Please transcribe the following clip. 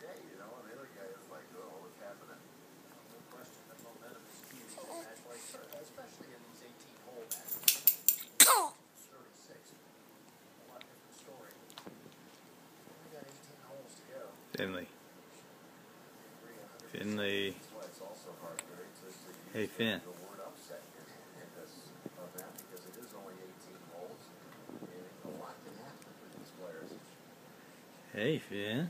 Yeah, you know, and the other guy is like, oh, what's happening? No question, the momentum is huge in a match like this, especially in these 18-hole matches. 36. A lot different story. We got 18 holes to go. Finley. Finley. That's why it's also hard, Gary, to use Hey, Finn. the word upset in this event, because it is only 18 holes, and a lot can happen with these players. Hey, Finn.